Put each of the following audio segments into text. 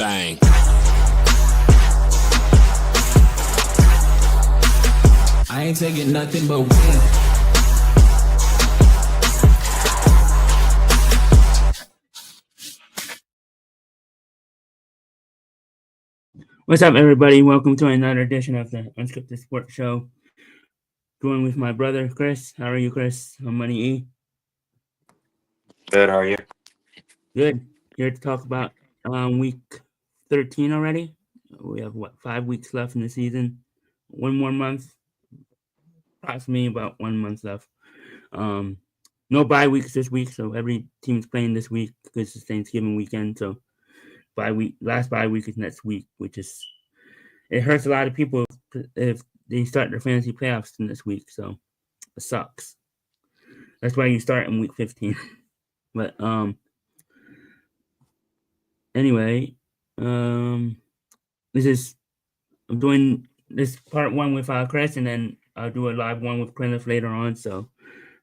thing. I ain't taking nothing but win. What's up, everybody? Welcome to another edition of the Unscripted Sports Show. Joined with my brother, Chris. How are you, Chris? I'm Money E. Good, how are you? Good. Here to talk about week 13 already. We have, 5 weeks left in the season. One more month. Approximately about 1 month left. No bye weeks this week, so every team's playing this week because it's Thanksgiving weekend. So last bye week is next week, which is, it hurts a lot of people if they start their fantasy playoffs in this week. So it sucks. That's why you start in week 15. But anyway, I'm doing this part one with Chris, and then I'll do a live one with Cliff later on. So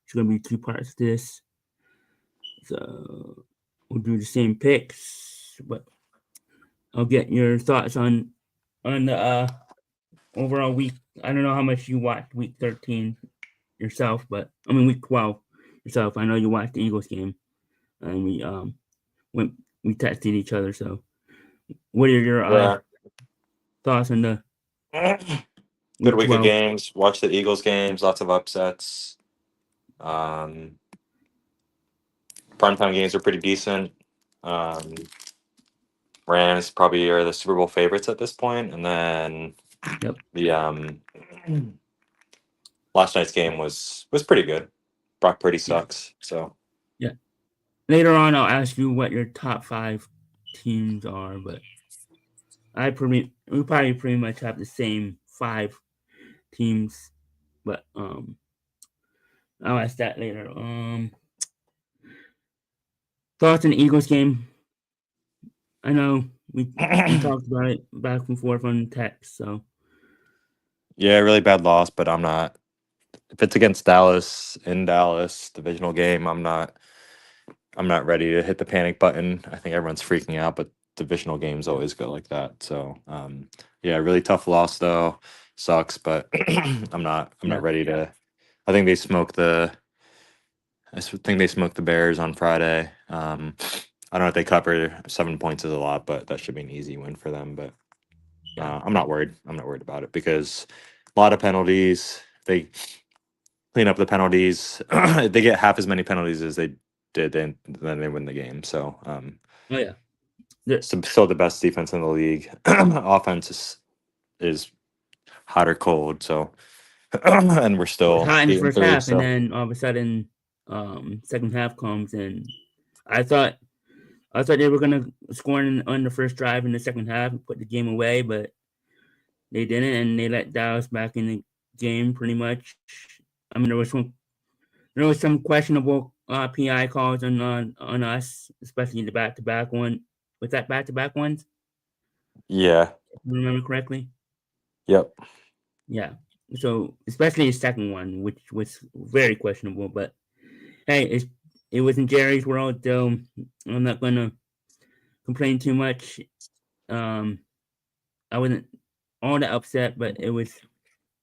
it's gonna be 2 parts to this. So we'll do the same picks, but I'll get your thoughts on the overall week. I don't know how much you watched week 13 yourself, but I mean week 12 yourself. I know you watched the Eagles game, and we texted each other. So what are your thoughts on the good week 12? of games? Watch the Eagles games, lots of upsets. Primetime games are pretty decent. Rams probably are the Super Bowl favorites at this point, and then Yep. the last night's game was pretty good. Brock Purdy sucks, so Later on, I'll ask you what your top 5 teams are, but we probably pretty much have the same 5 teams, but I'll ask that later. Thoughts on the Eagles game? I know we talked about it back and forth on text, so yeah, really bad loss. But I'm not. If it's against Dallas in Dallas divisional game, I'm not ready to hit the panic button. I think everyone's freaking out, but divisional games always go like that. So yeah, really tough loss though. Sucks, but I'm not ready to. I think they smoked the Bears on Friday. I don't know if they cover 7 points is a lot, but that should be an easy win for them. But I'm not worried. I'm not worried about it because a lot of penalties. They clean up the penalties. They get half as many penalties as they did, then they win the game. So oh yeah, still the best defense in the league. Offense is hot or cold. So and we're still hot in the first 8-3, half, so. and then all of a sudden, second half comes, and I thought they were gonna score on the first drive in the second half and put the game away, but they didn't, and they let Dallas back in the game pretty much. I mean, there was some questionable PI calls on us, especially the back-to-back one. Was that back-to-back ones? Yeah. If I remember correctly. Yep. Yeah. So especially the second one, which was very questionable, but hey, it was in Jerry's world, so I'm not gonna complain too much. I wasn't all that upset, but it was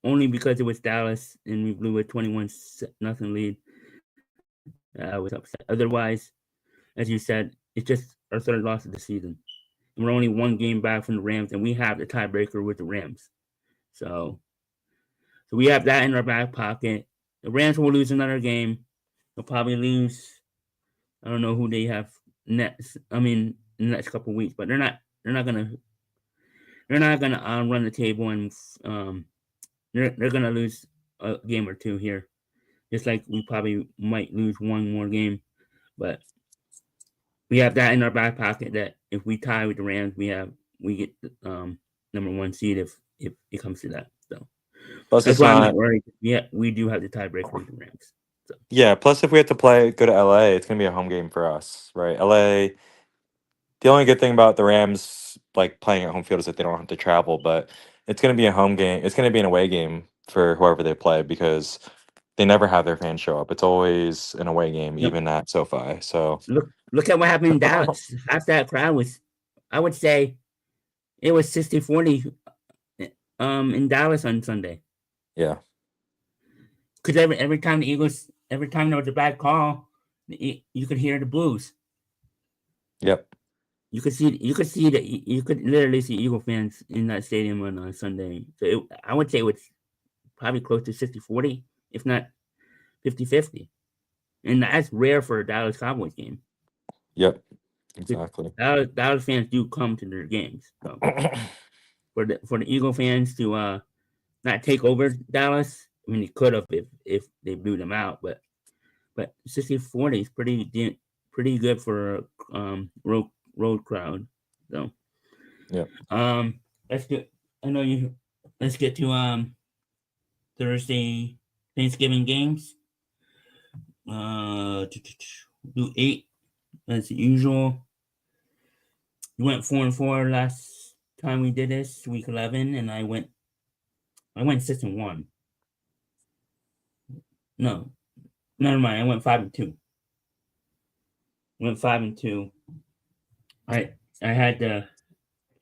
only because it was Dallas and we blew a 21-0 lead. I was upset. Otherwise, as you said, it's just our third loss of the season. And we're only 1 game back from the Rams, and we have the tiebreaker with the Rams. So we have that in our back pocket. The Rams will lose another game. They'll probably lose. I don't know who they have next. I mean, in the next couple of weeks, but they're not gonna run the table, and they're gonna lose a game or 2 here. Just like we probably might lose 1 more game, but we have that in our back pocket that if we tie with the Rams, we get the number 1 seed if it comes to that. So Plus that's why I'm not worried. Yeah, we do have the tiebreaker with the Rams. So. Yeah. Plus, if we have to go to LA, it's gonna be a home game for us, right? LA. The only good thing about the Rams like playing at home field is that they don't have to travel, but it's gonna be a home game. It's gonna be an away game for whoever they play because they never have their fans show up. It's always an away game, Yep. even at SoFi. So look at what happened in Dallas. Half that crowd was, I would say, It was 60-40 in Dallas on Sunday. Yeah. Because every time every time there was a bad call, you could hear the Blues. Yep. You could literally see Eagle fans in that stadium on Sunday. So I would say it was probably close to 60-40, if not 50-50. And that's rare for a Dallas Cowboys game. Yep. Exactly. Dallas fans do come to their games. So for the Eagle fans to not take over Dallas, I mean, they could have if they blew them out, but 60-40 is pretty good for road crowd. So Yep. let's get let's get to Thursday Thanksgiving games. Do 8 as usual. We went 4-4 last time we did this, week 11, and I went 6-1. No, never mind. I went 5-2. Went 5-2. I had the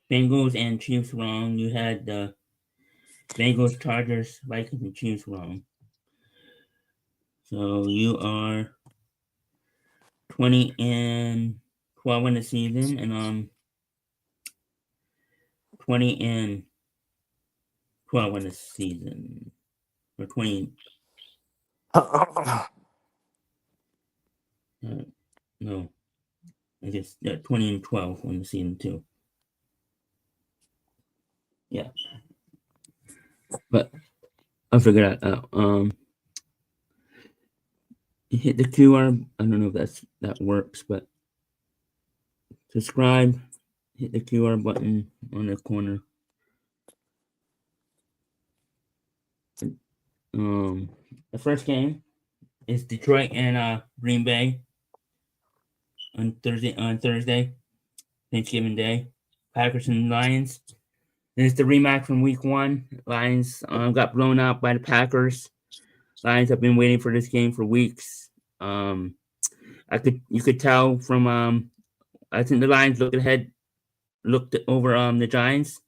Bengals and Chiefs wrong. You had the Bengals, Chargers, Vikings, and Chiefs wrong. So you are 20-12 in the season, and 20-12 in the season, or 20. No, I guess 20-12 in the season too. Yeah, but I'll figure that out. Hit the QR. I don't know if that works, but subscribe. Hit the QR button on the corner. The first game is Detroit and Green Bay on Thursday, Thanksgiving Day. Packers and Lions. Then it's the rematch from Week 1. Lions got blown out by the Packers. Lions have been waiting for this game for weeks. You could tell from I think the Lions looked over the Giants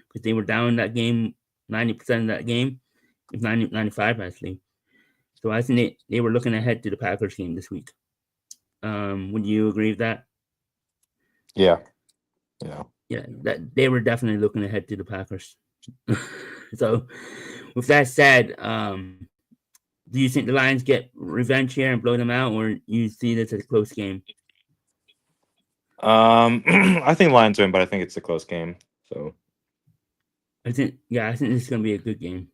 because they were down that game 90% of that game, 95 actually. So I think they were looking ahead to the Packers game this week. Would you agree with that? Yeah. Yeah, that they were definitely looking ahead to the Packers. So, with that said, do you think the Lions get revenge here and blow them out, or you see this as a close game? I think Lions win, but I think it's a close game. So I think this is going to be a good game.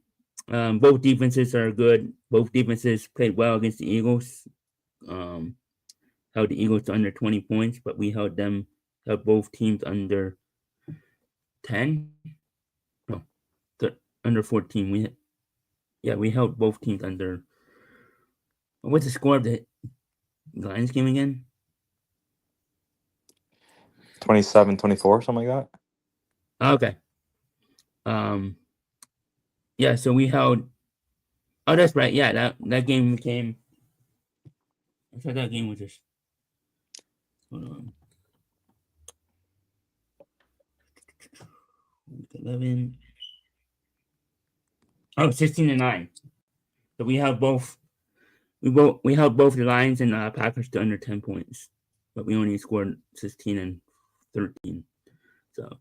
Both defenses are good. Both defenses played well against the Eagles. Held the Eagles to under 20 points, but we held both teams under 10. No, under 14. We held both teams under. What's the score of the Lions game again? 27-24, something like that. Okay. Yeah, so we held. Oh, that's right. Yeah, that game became. I thought that game was just. Hold on. 11. Oh, 16-9. So we held both. We held both the Lions and Packers to under 10 points, but we only scored 16 and 13. So,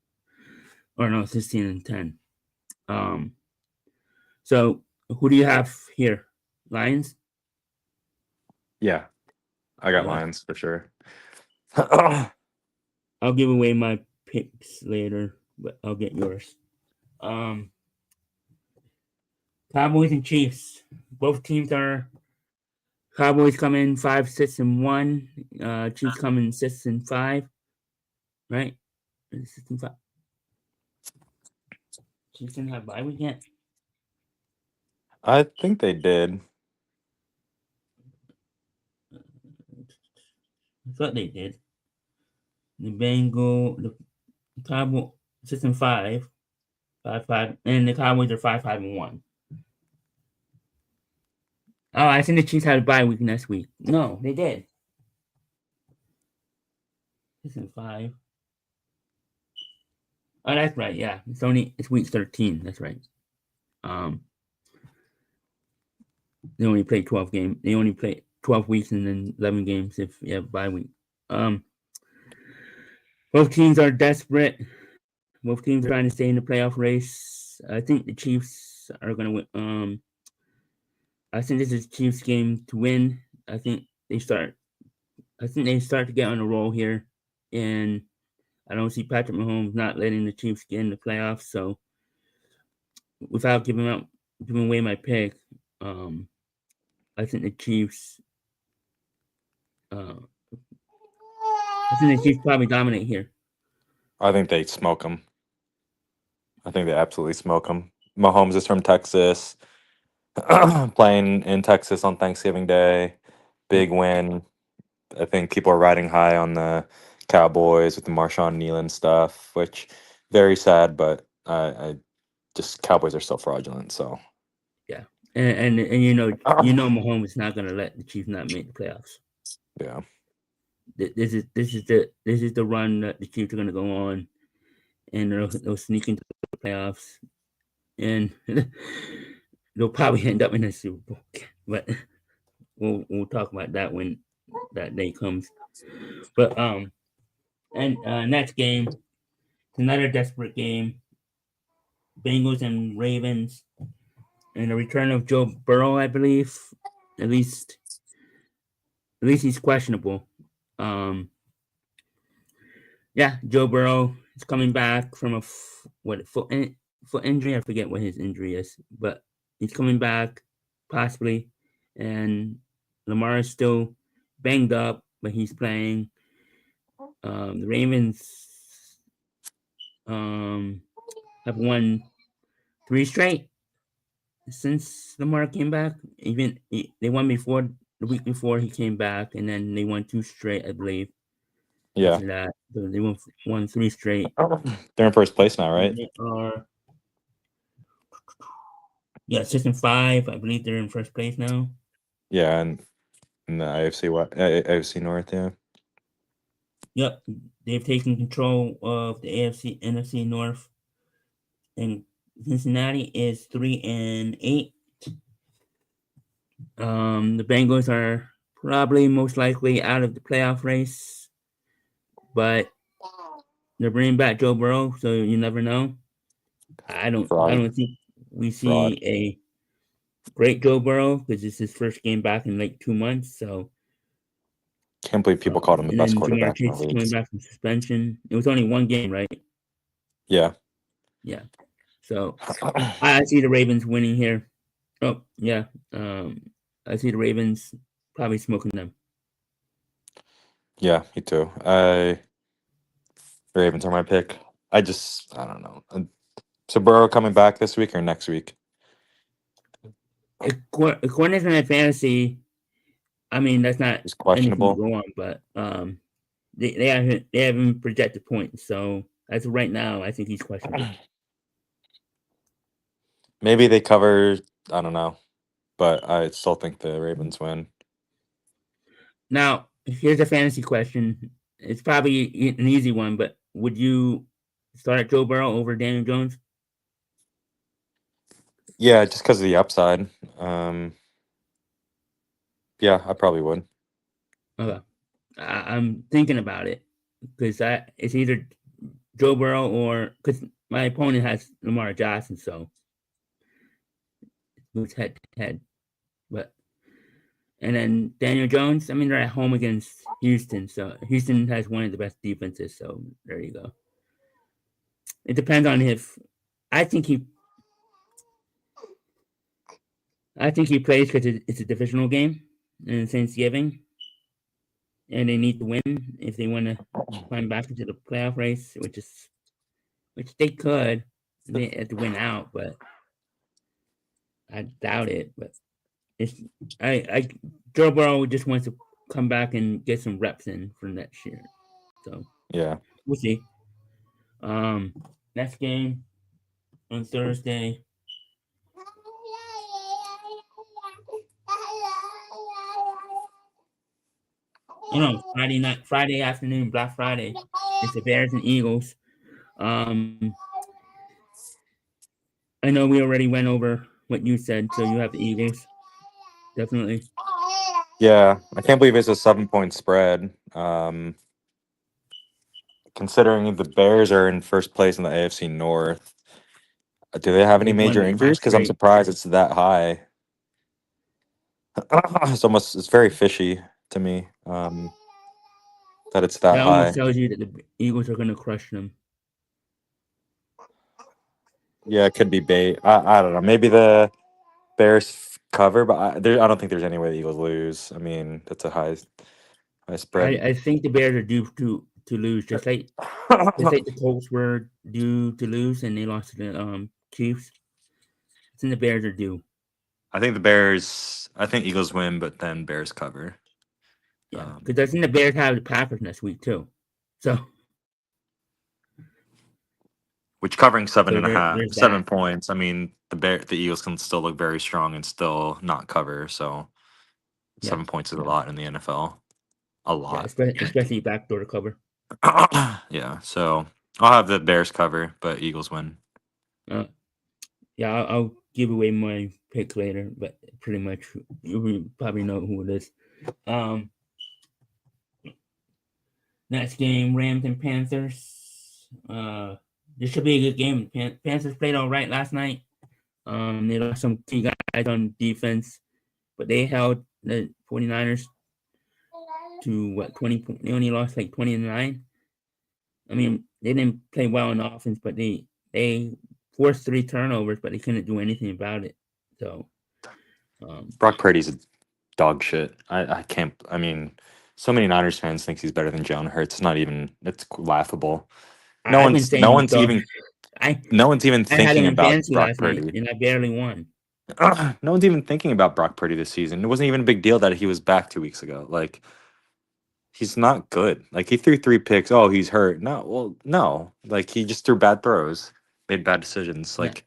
or no, 16 and 10. So who do you have here? Lions? Yeah, I got Yeah. Lions for sure. I'll give away my picks later, but I'll get yours. Cowboys and Chiefs. Both teams are. Cowboys come in 5-6-1. Chiefs come in 6-5. Right? 6-5. Chiefs didn't have bye week yet. I think they did. I thought they did. The Cowboys 6-5, 5-5, and the Cowboys are 5-5-1. Oh, I think the Chiefs had a bye week next week. No, they did. 6-5. Oh, that's right. Yeah, it's week 13. That's right. They only play 12 games. They only play 12 weeks and then 11 games if you have bye week. Both teams are desperate. Both teams are trying to stay in the playoff race. I think the Chiefs are going to win. I think this is Chiefs' game to win. I think they start to get on a roll here, and I don't see Patrick Mahomes not letting the Chiefs get in the playoffs. So, without giving away my pick, I think the Chiefs. I think the Chiefs probably dominate here. I think they smoke them. I think they absolutely smoke them. Mahomes is from Texas, playing in Texas on Thanksgiving Day. Big win. I think people are riding high on the Cowboys with the Marshawn Nealon stuff, which very sad, but I just Cowboys are still fraudulent. So Yeah, and you know Mahomes is not going to let the Chiefs not make the playoffs. yeah, This is the run that the Chiefs are going to go on, and they'll sneak into the playoffs, and they'll probably end up in the Super Bowl. But we'll talk about that when that day comes. But and next game, another desperate game. Bengals and Ravens, and the return of Joe Burrow, I believe. At least he's questionable. Yeah, Joe Burrow is coming back from a foot injury. I forget what his injury is, but he's coming back possibly, and Lamar is still banged up, but he's playing. The Ravens have won 3 straight since Lamar came back. Even they won before the week before he came back, and then they won 2 straight, I believe. yeah. After that, so they won 3 straight. They're in first place now, right? They are, 6-5. I believe they're in first place now. Yeah, and in the AFC North, yeah. Yep, they've taken control of the NFC North, and Cincinnati is 3-8. The Bengals are probably most likely out of the playoff race, but they're bringing back Joe Burrow, so you never know. I don't think we see a great Joe Burrow because it's his first game back in like 2 months. So can't believe people called him the best Jamar quarterback in Chase the is coming league. back from suspension. It was only 1 game, right? Yeah. Yeah. So I see the Ravens winning here. Oh yeah. I see the Ravens probably smoking them. Yeah, me too. The Ravens are my pick. I don't know. So Burrow coming back this week or next week? According to my fantasy, I mean that's not He's questionable. anything to go on, but they haven't projected points. So as of right now, I think he's questionable. Maybe they cover. I don't know, but I still think the Ravens win. Now, here's a fantasy question. It's probably an easy one, but would you start Joe Burrow over Daniel Jones? Yeah, just because of the upside. Yeah, I probably would. Okay. I'm thinking about it because it's either Joe Burrow or because my opponent has Lamar Jackson, so it's head to head. But and then Daniel Jones, I mean they're at home against Houston, so Houston has one of the best defenses. So there you go. It depends on if I think he plays because it's a divisional game and Thanksgiving, and they need to win if they want to climb back into the playoff race, which they could. They have to win out, but I doubt it. But it's Joe Burrow just wants to come back and get some reps in for next year. So yeah, we'll see. Next game on Thursday. Oh no, Friday afternoon, Black Friday. It's the Bears and Eagles. Um, I know we already went over what you said, so you have the Eagles, definitely. Yeah, I can't believe it's a 7-point spread. Considering the Bears are in first place in the AFC North, do they have any They've won major like injuries? 5 Because I'm straight. surprised it's that high. It's very fishy to me that it's that That almost high. tells you that the Eagles are going to crush them. Yeah, it could be bait. I don't know. Maybe the Bears cover, but I don't think there's any way the Eagles lose. I mean, that's a high spread. I think the Bears are due to lose, just like the Colts were due to lose and they lost to the Chiefs. I think the Bears are due. I think Eagles win, but then Bears cover. Yeah, because I think the Bears have the Packers next week too. So Which covering seven and a half, there's that. 7 points. I mean, the Eagles can still look very strong and still not cover. So Yeah, 7 points is a lot in the NFL. A yeah, lot. especially backdoor cover. Yeah. So I'll have the Bears cover, but Eagles win. Yeah, I'll give away my pick later, but pretty much you probably know who it is. Next game, Rams and Panthers. This should be a good game. Panthers played all right last night. They lost some key guys on defense, but they held the 49ers to what 20 points. They only lost like 29. I mean, they didn't play well in offense, but they forced 3 turnovers, but they couldn't do anything about it. So Brock Purdy's a dog shit. I can't. I mean, so many Niners fans think he's better than Jalen Hurts. It's not even. It's laughable. No I've been one's. saying No this one's dog. even. I No one's even I had him thinking in about fantasy Brock last night, Purdy. and I barely won. No one's even thinking about Brock Purdy this season. It wasn't even a big deal that he was back 2 weeks ago. Like, he's not good. Like, he threw 3 picks. Oh, he's hurt. No, well, no. Like, he just threw bad throws, made bad decisions. Yeah. Like,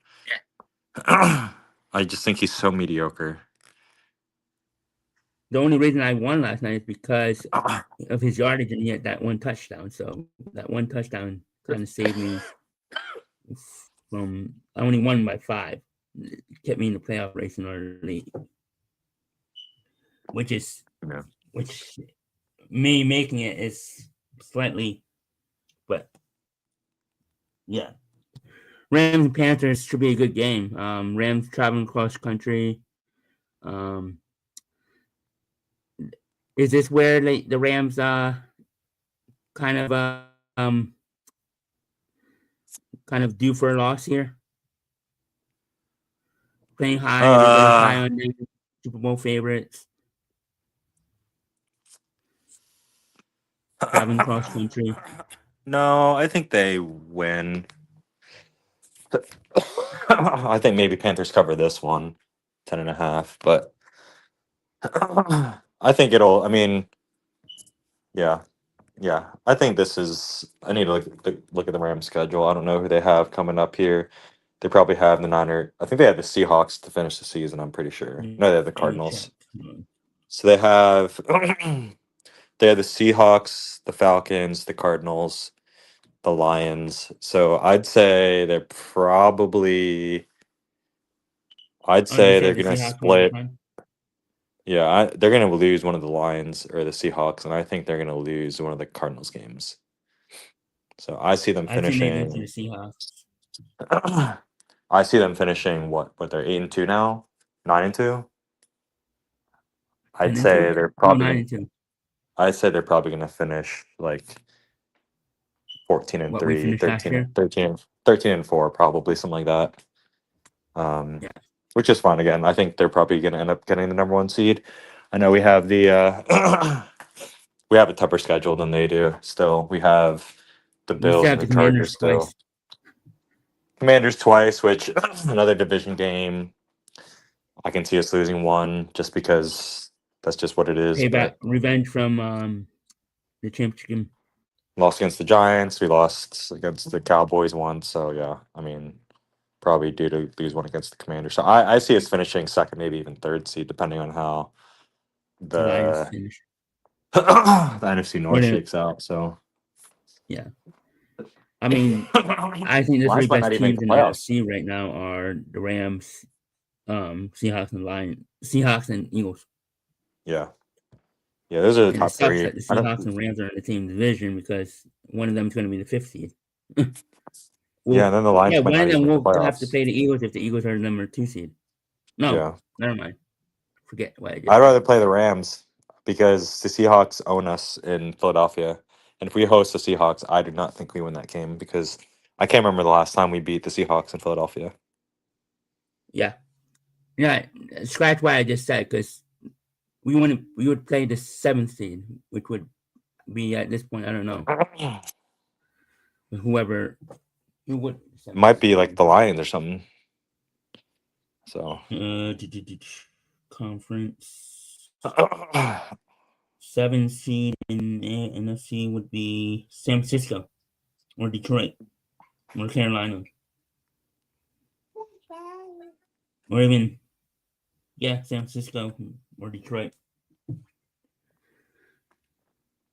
I just think he's so mediocre. The only reason I won last night is because of his yardage, and he had that one touchdown. So that one touchdown kind of saved me from. I only won by 5. It kept me in the playoff race in our league, which Yeah. me making it is slightly, but yeah. Rams and Panthers should be a good game. Rams traveling cross country. Is this where the Rams kind of kind of due for a loss here? Playing high, everybody's high on them, Super Bowl favorites. Traveling cross country. No, I think they win. I think maybe Panthers cover this one, 10.5. But I think I mean, yeah. I think this is. I need to look at the Rams schedule. I don't know who they have coming up here. They probably have the Niner. I think they have the Seahawks to finish the season. I'm pretty sure. No, they have the Cardinals. So they have they have the Seahawks, the Falcons, the Cardinals, the Lions. So I'd say they're probably. I'd say they're gonna split. Yeah, they're gonna lose one of the Lions or the Seahawks, and I think they're gonna lose one of the Cardinals games. So I see them I think they lose to finishing. the Seahawks. I see them finishing what they're 8-2 now, 9-2. I'd 10-2? say they're No, probably. 9-2. I'd say they're probably gonna finish like 14 and What we 3, finished last 13, year? 13, 13 and 4, probably something like that. Yeah. Which is fine. Again, I think they're probably going to end up getting the number 1 seed. I know we have the we have a tougher schedule than they do. Still, we have the We still Bills have and the the Chargers Commanders still. twice. Commanders twice, which another division game. I can see us losing one just because that's just what it is. Payback, But revenge from the championship game. lost against the Giants. We lost against the Cowboys once. So yeah, I mean, probably due to lose one against the Commanders. So I see us finishing second, maybe even third seed, depending on how The Lions the finish. the NFC North Or the- shakes out. So Yeah. I mean, I think the Lions three might best not even make teams the in the playoffs. NFC right now are the Rams, Seahawks, and Seahawks and Eagles. Yeah. Yeah, those are the And it top sucks three. that the I don't. Seahawks and Rams are in the same division because one of them is going to be the fifth seed. Yeah, and then the Lions might One not of even them make the will have to playoffs. play the Eagles if the Eagles are the number 2 seed. No, Yeah, never mind. Forget what I just I'd said. rather play the Rams because the Seahawks own us in Philadelphia, and if we host the Seahawks, I do not think we win that game because I can't remember the last time we beat the Seahawks in Philadelphia. Yeah. Yeah, scratch what I just said because we would play the 7th seed, which would be at this point, I don't know, whoever who would Might be like the Lions or something. So conference 7 seed in NFC would be San Francisco or Detroit or Carolina or even San Francisco or Detroit.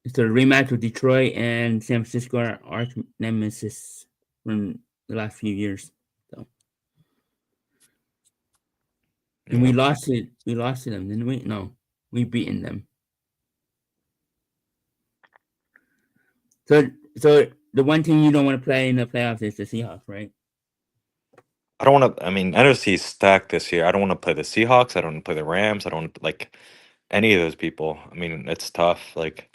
It's a rematch with Detroit and San Francisco, are arch nemesis from the last few years. So, and we lost it. We lost to them, didn't we? No, we beaten them. So the one team you don't want to play in the playoffs is the Seahawks, right? I don't want to. I mean, NFC is stacked this year. I don't want to play the Seahawks. I don't want to play the Rams. I don't want to, like any of those people. I mean, it's tough. Like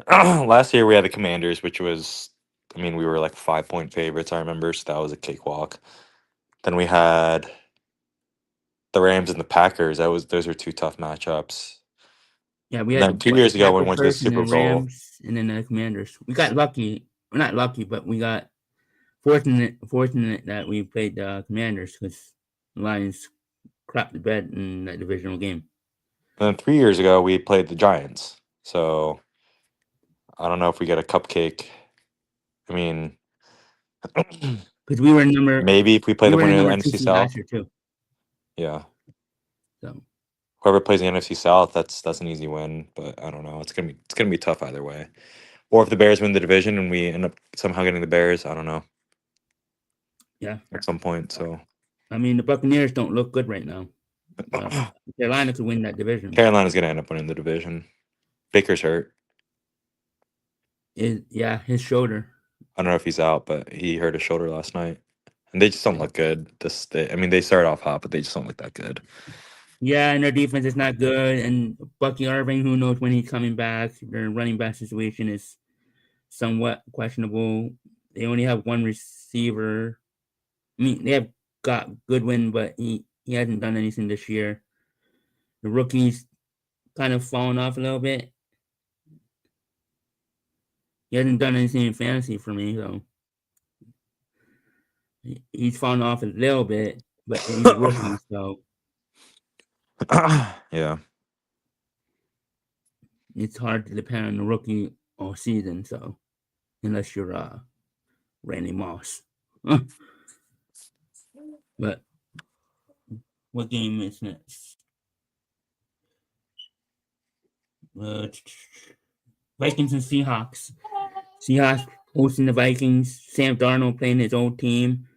last year, we had the Commanders, which was, I mean, we were like 5-point favorites. I remember, so that was a cakewalk. Then we had the Rams and the Packers. Those were two tough matchups. Yeah, we And then had 2 years the ago, when we Packers went to the first, and Super then Bowl, Rams, and then the Commanders. We got lucky. We're not lucky, but we got fortunate that we played the Commanders because the Lions crapped the bed in that divisional game. and then 3 years ago, we played the Giants. So I don't know if we get a cupcake. I mean, Because we were maybe if we play the winner of the number 2 NFC seed last South. year too. Yeah. So Whoever plays the NFC South, that's an easy win. But I don't know. It's gonna be tough either way. Or if the Bears win the division and we end up somehow getting the Bears, I don't know. yeah, At some point. So I mean the Buccaneers don't look good right now. Carolina could win that division. Carolina's gonna end up winning the division. Baker's hurt. His shoulder. I don't know if he's out, but he hurt his shoulder last night. And they just don't look good. They started off hot, but they just don't look that good. Yeah, and their defense is not good. And Bucky Irving, who knows when he's coming back? Their running back situation is somewhat questionable. They only have one receiver. I mean, they have got Goodwin, but he hasn't done anything this year. The rookie's kind of fallen off a little bit. He hasn't done anything in fantasy for me, so he's fallen off a little bit, but he's a rookie, so Yeah. it's hard to depend on the rookie all season. So unless you're Randy Moss, but what game is next? Vikings and Seahawks. Seahawks hosting the Vikings. Sam Darnold playing his old team.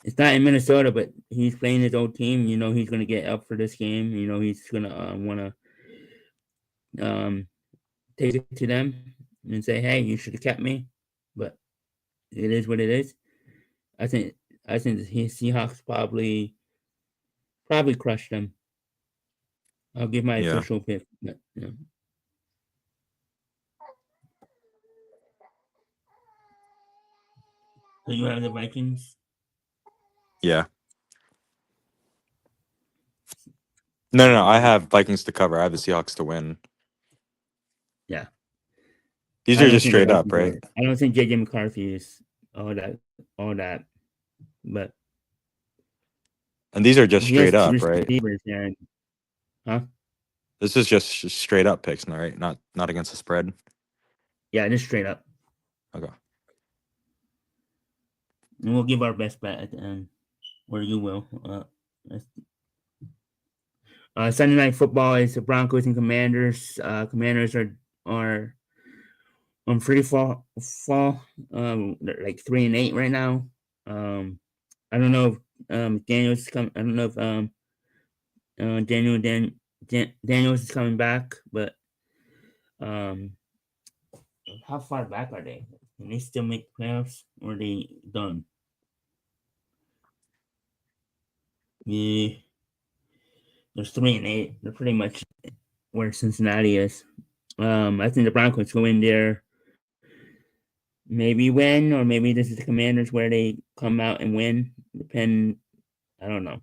It's not in Minnesota, but he's playing his old team. You know he's gonna get up for this game. You know he's gonna want to take it to them and say, "Hey, you should have kept me." But it is what it is. I think the Seahawks probably crushed them. I'll give my Yeah. official pick. But, So you have the Vikings? Yeah. No. I have Vikings to cover. I have the Seahawks to win. Yeah. These I are don't just think the straight up, Vikings right? I don't think JJ McCarthy is all that, but And these are just he has straight up, right? receivers there. Huh? This is just straight up picks, right? Not against the spread. Yeah, just straight up. Okay. And we'll give our best bet at the end, or you will. Sunday night football is the Broncos and Commanders. Commanders are on free fall. They're like 3-8 right now. I don't know if Daniels come. I don't know if Daniels is coming back, but um, how far back are they? Can they still make the playoffs, or are they done? Yeah, they're 3-8. They're pretty much where Cincinnati is. I think the Broncos go in there, maybe win, or maybe this is the Commanders where they come out and win. Depend. I don't know.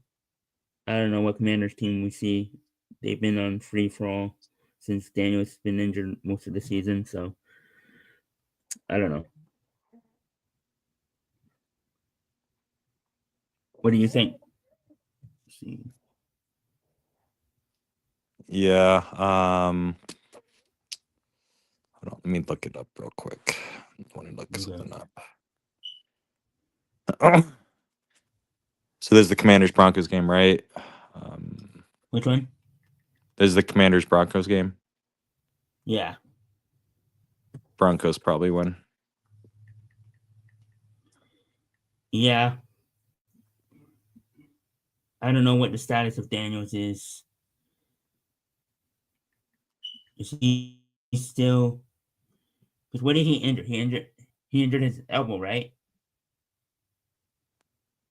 I don't know what Commanders team we see. They've been on free for all since Daniel's been injured most of the season, so I don't know. What do you think? Let's see. Yeah. Hold on, let me look it up real quick. I want to look Okay. something up. So there's the Commanders Broncos game, right? Which one? There's the Commanders Broncos game. Yeah. Broncos probably win. Yeah. I don't know what the status of Daniels is. Is he still? Because what did he injure? He injured his elbow, right?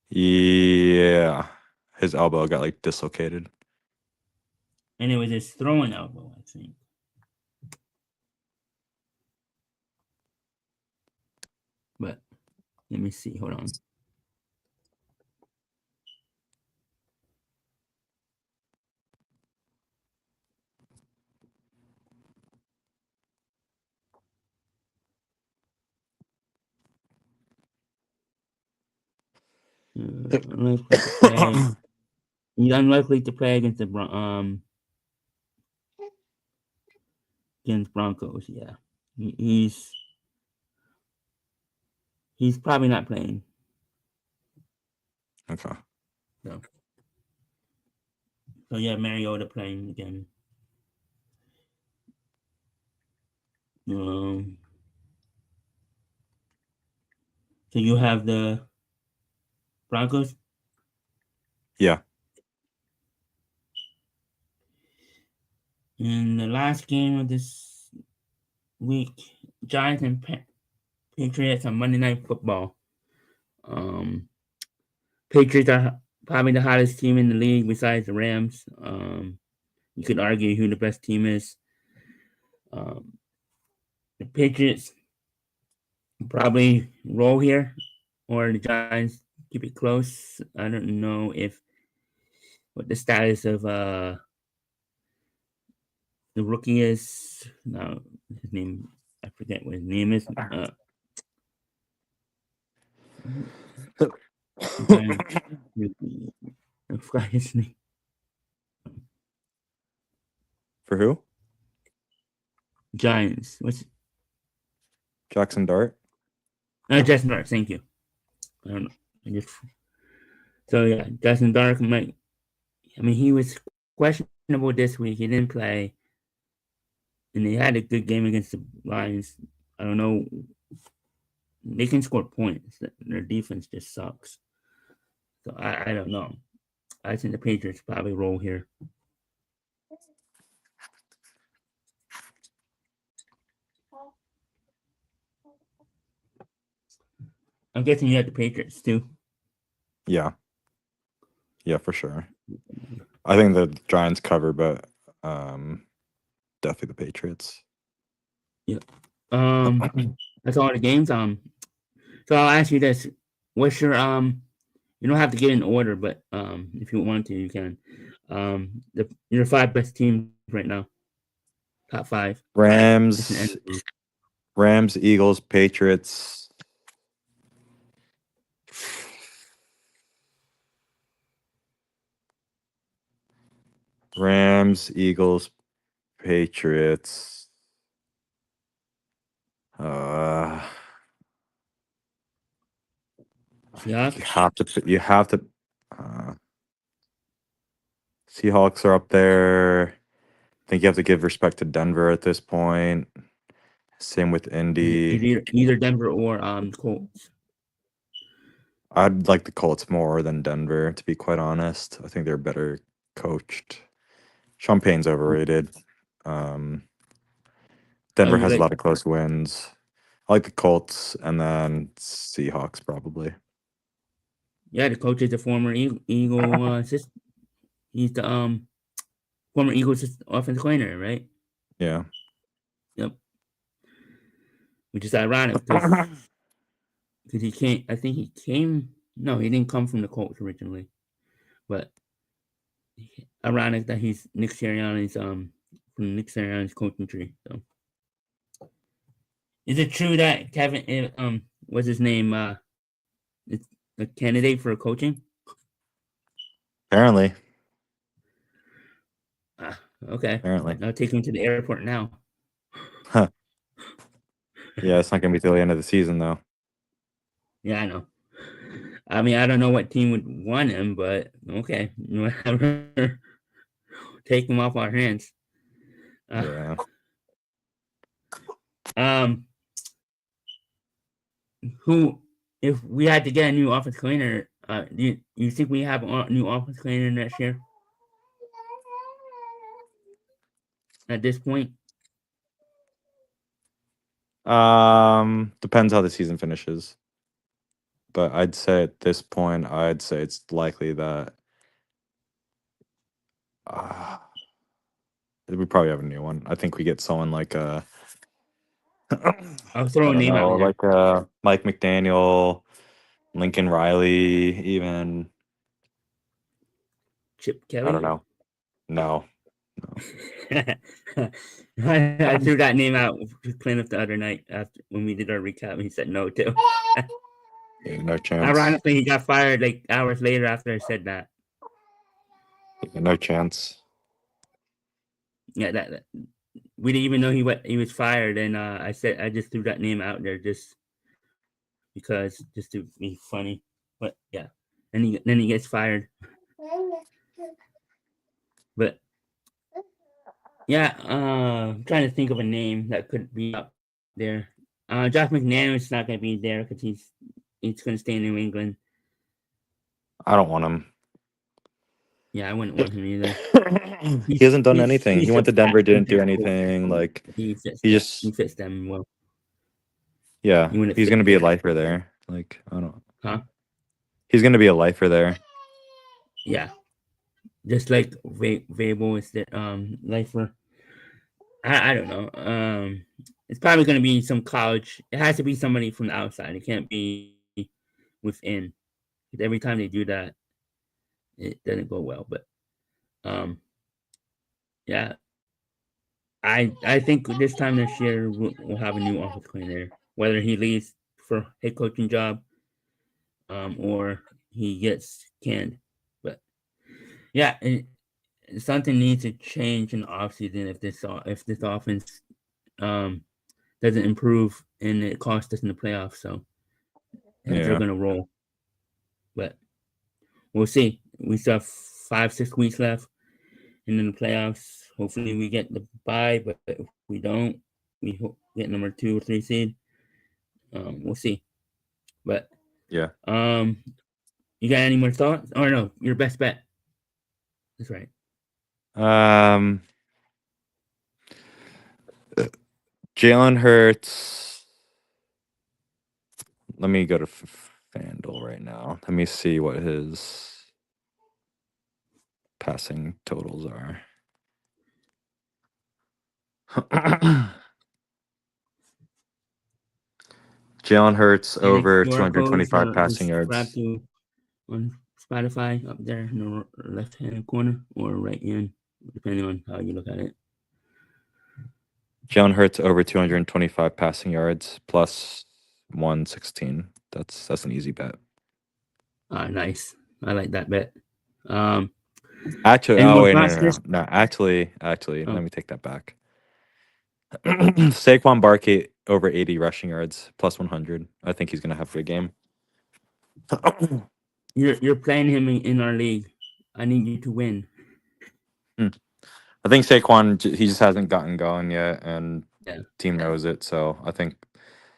Yeah. His elbow got like dislocated. And it was his throwing elbow, I think. But let me see. Hold on. Unlikely to play. He's unlikely to play against the against Broncos. Yeah, he's probably not playing. Okay. So yeah, Mariota playing again. So you have the Broncos. Yeah. In the last game of this week, Giants and Patriots on Monday Night Football. Patriots are probably the hottest team in the league besides the Rams. You could argue who the best team is. The Patriots probably roll here, or the Giants keep it close. I don't know what the status of the rookie is. No, his name, I forget what his name is. I forgot his name. For who? Giants. What's Jackson Dart. Jackson Dark? Thank you. I don't know. So yeah, Jackson Dark might. I mean, he was questionable this week. He didn't play, and they had a good game against the Lions. I don't know. They can score points. Their defense just sucks. So I don't know. I think the Patriots probably roll here. I'm guessing you had the Patriots too. Yeah. Yeah, for sure. I think the Giants cover, but definitely the Patriots. Yep. That's all the games. So I'll ask you this: what's your You don't have to get in order, but if you want to, you can. Your 5 best teams right now. Top 5. Rams, Eagles, Patriots. Rams, Eagles, Patriots. Seahawks. You have to. Seahawks are up there. I think you have to give respect to Denver at this point. Same with Is Indy. either Denver or Colts. I'd like the Colts more than Denver, to be quite honest. I think they're better coached. Sean Payne's overrated. Denver you has a like- lot of close wins. I like the Colts and then Seahawks probably. Yeah, the coach is a former Eagle assistant. He's the former Eagles offensive coordinator, right? Yeah. Yep. Which is ironic because he came. I think he came. No, he didn't come from the Colts originally, but ironic that he's Nick Sirianni's from Nick Sirianni's coaching tree. So, is it true that Kevin what's his name is a candidate for coaching? Apparently. Okay, Apparently. I'll take him to the airport now. Huh. Yeah, it's not gonna be till the end of the season though. Yeah, I know. I mean, I don't know what team would want him, but okay, whatever. Take him off our hands. Yeah. Who, if we had to get a new offense coordinator, do you think we have a new offense coordinator next year? At this point, Depends how the season finishes. But I'd say at this point, I'd say it's likely that we probably have a new one. I think we get someone like I'll throw a name out there. like Mike McDaniel, Lincoln Riley, even. Chip Kelly. I don't know. No. I threw that name out to Clint the other night after when we did our recap, and he said no too. Yeah, no chance. Ironically, he got fired like hours later after I said that. Yeah, no chance. Yeah, that we didn't even know he was fired, and I just threw that name out there just because, just to be funny. But yeah, and then he gets fired. But yeah, I'm trying to think of a name that could be up there. Josh McDaniels is not going to be there because he's going to stay in New England. I don't want him. Yeah, I wouldn't want him either. He hasn't done anything. He went to Denver, didn't do anything. Like he fits them well. Yeah, He wouldn't he's fit gonna be a there. lifer there. Like I don't. Huh? He's gonna be a lifer there. Yeah, just like Vabel is the lifer. I don't know. It's probably going to be some college. It has to be somebody from the outside. It can't be within. Every time they do that, it doesn't go well. But yeah, I think this time this year we'll have a new offensive coordinator. Whether he leaves for head coaching job, or he gets canned. But yeah, something needs to change in the offseason if this offense doesn't improve and it costs us in the playoffs. So they're gonna roll. But we'll see. We still have 5-6 weeks left, and in the playoffs, hopefully we get the bye. But if we don't, we get number 2 or 3 seed. We'll see. But yeah. You got any more thoughts? Or no, your best bet. That's right. Jalen Hurts. Let me go to FanDuel right now. Let me see what his passing totals are. Jalen Hurts over 225 passing yards. On Spotify up there in the left-hand corner or right hand, depending on how you look at it. Jalen Hurts over 225 passing yards plus 116. That's an easy bet. Nice. I like that bet. Actually, no. Actually, Oh. let me take that back. Saquon Barkley over 80 rushing yards plus 100. I think he's gonna have a good game. You're playing him in our league. I need you to win. I think Saquon, he just hasn't gotten going yet, and Yeah. team knows it. So I think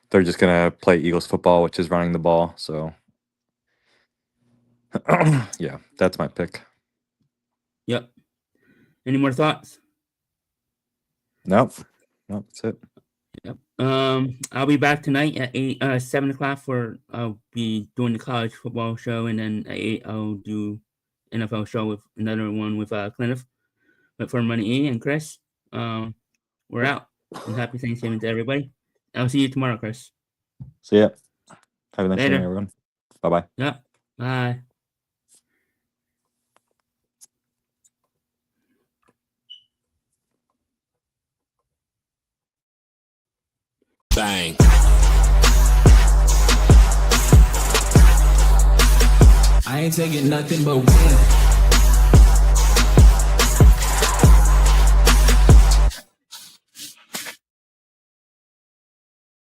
they're just gonna play Eagles football, which is running the ball. So yeah, that's my pick. Yep. Any more thoughts? Nope. Nope, that's it. Yep. I'll be back tonight at 7 o'clock I'll be doing the college football show, and then at 8 I'll do NFL show with another one with Cliniff. But for Money E and Chris, we're out. And happy Thanksgiving to everybody. I'll see you tomorrow, Chris. See ya. Have a nice Later. evening, everyone. Bye bye. Yep. Bye. Bang. I ain't taking nothing but win.